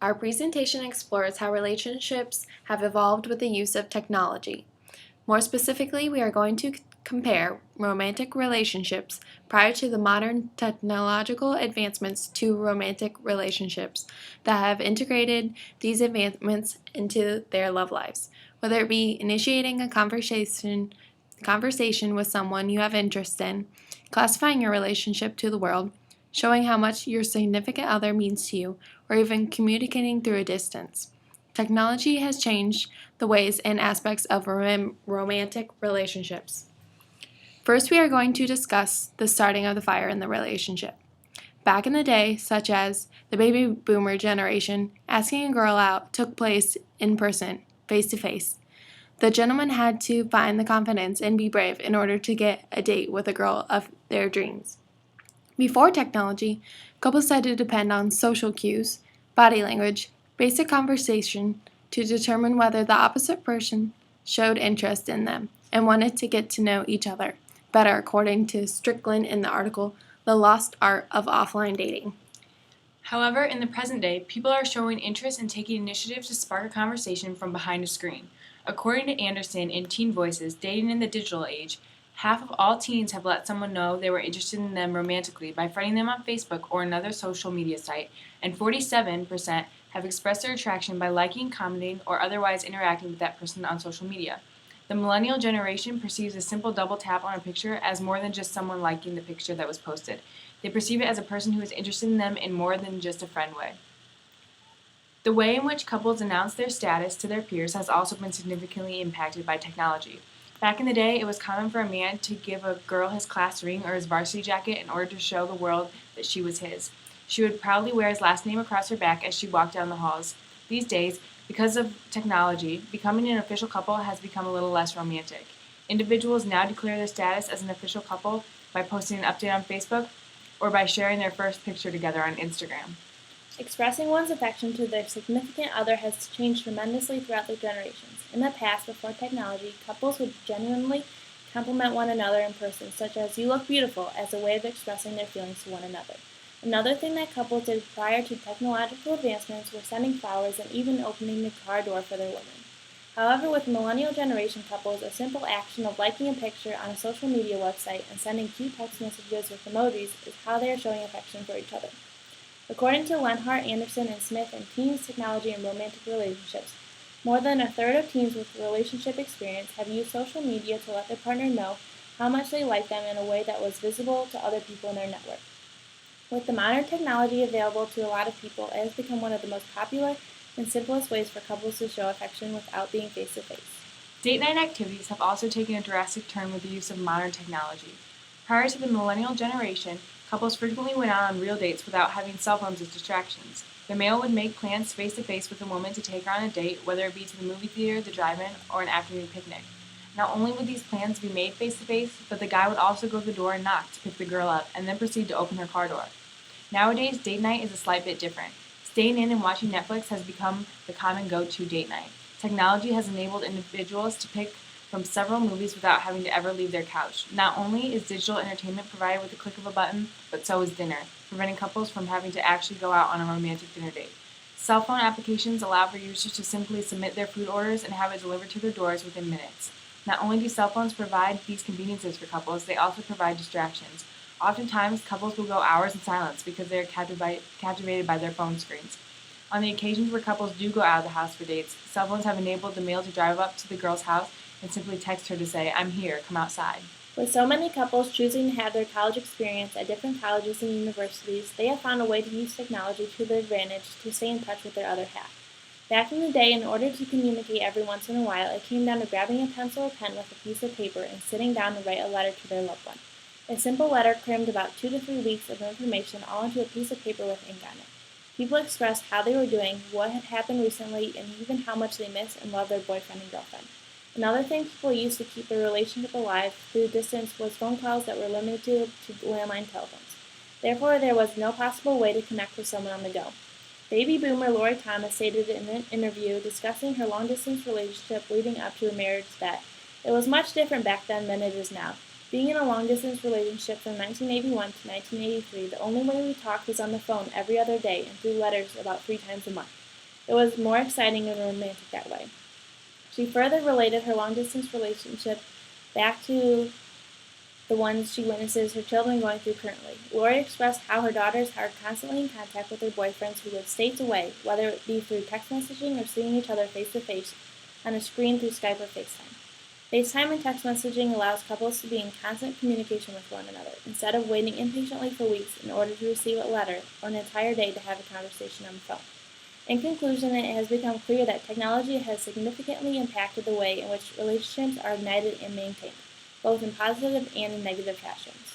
Our presentation explores how relationships have evolved with the use of technology. More specifically, we are going to compare romantic relationships prior to the modern technological advancements to romantic relationships that have integrated these advancements into their love lives. Whether it be initiating a conversation with someone you have interest in, classifying your relationship to the world, showing how much your significant other means to you, or even communicating through a distance. Technology has changed the ways and aspects of romantic relationships. First, we are going to discuss the starting of the fire in the relationship. Back in the day, such as the baby boomer generation, asking a girl out took place in person, face to face. The gentleman had to find the confidence and be brave in order to get a date with a girl of their dreams. Before technology, couples had to depend on social cues, body language, basic conversation to determine whether the opposite person showed interest in them and wanted to get to know each other better, according to Strickland in the article The Lost Art of Offline Dating. However, in the present day, people are showing interest and taking initiative to spark a conversation from behind a screen. According to Anderson in Teen Voices, Dating in the Digital Age, half of all teens have let someone know they were interested in them romantically by friending them on Facebook or another social media site, and 47% have expressed their attraction by liking, commenting, or otherwise interacting with that person on social media. The millennial generation perceives a simple double tap on a picture as more than just someone liking the picture that was posted. They perceive it as a person who is interested in them in more than just a friend way. The way in which couples announce their status to their peers has also been significantly impacted by technology. Back in the day, it was common for a man to give a girl his class ring or his varsity jacket in order to show the world that she was his. She would proudly wear his last name across her back as she walked down the halls. These days, because of technology, becoming an official couple has become a little less romantic. Individuals now declare their status as an official couple by posting an update on Facebook or by sharing their first picture together on Instagram. Expressing one's affection to their significant other has changed tremendously throughout the generations. In the past, before technology, couples would genuinely compliment one another in person, such as "you look beautiful," as a way of expressing their feelings to one another. Another thing that couples did prior to technological advancements were sending flowers and even opening the car door for their women. However, with millennial generation couples, a simple action of liking a picture on a social media website and sending cute text messages with emojis is how they are showing affection for each other. According to Lenhart, Anderson, and Smith in Teens, Technology, and Romantic Relationships, more than a third of teens with relationship experience have used social media to let their partner know how much they like them in a way that was visible to other people in their network. With the modern technology available to a lot of people, it has become one of the most popular and simplest ways for couples to show affection without being face-to-face. Date night activities have also taken a drastic turn with the use of modern technology. Prior to the millennial generation, couples frequently went out on real dates without having cell phones as distractions. The male would make plans face-to-face with a woman to take her on a date, whether it be to the movie theater, the drive-in, or an afternoon picnic. Not only would these plans be made face-to-face, but the guy would also go to the door and knock to pick the girl up, and then proceed to open her car door. Nowadays, date night is a slight bit different. Staying in and watching Netflix has become the common go-to date night. Technology has enabled individuals to pick from several movies without having to ever leave their couch. Not only is digital entertainment provided with the click of a button, but so is dinner, preventing couples from having to actually go out on a romantic dinner date. Cell phone applications allow for users to simply submit their food orders and have it delivered to their doors within minutes. Not only do cell phones provide these conveniences for couples, they also provide distractions. Oftentimes, couples will go hours in silence because they are captivated by their phone screens. On the occasions where couples do go out of the house for dates, cell phones have enabled the male to drive up to the girl's house and simply text her to say, "I'm here, come outside." With so many couples choosing to have their college experience at different colleges and universities, they have found a way to use technology to their advantage to stay in touch with their other half. Back in the day, in order to communicate every once in a while, it came down to grabbing a pencil or pen with a piece of paper and sitting down to write a letter to their loved one. A simple letter crammed about 2 to 3 weeks of information all into a piece of paper with ink on it. People expressed how they were doing, what had happened recently, and even how much they miss and love their boyfriend and girlfriend. Another thing people used to keep their relationship alive through distance was phone calls that were limited to landline telephones. Therefore, there was no possible way to connect with someone on the go. Baby boomer Lori Thomas stated in an interview discussing her long-distance relationship leading up to her marriage that it was much different back then than it is now. Being in a long-distance relationship from 1981 to 1983, the only way we talked was on the phone every other day and through letters about 3 times a month. It was more exciting and romantic that way. She further related her long-distance relationship back to the ones she witnesses her children going through currently. Lori expressed how her daughters are constantly in contact with their boyfriends who live states away, whether it be through text messaging or seeing each other face to face on a screen through Skype or FaceTime. FaceTime and text messaging allows couples to be in constant communication with one another, instead of waiting impatiently for weeks in order to receive a letter or an entire day to have a conversation on the phone. In conclusion, it has become clear that technology has significantly impacted the way in which relationships are ignited and maintained, both in positive and in negative fashions.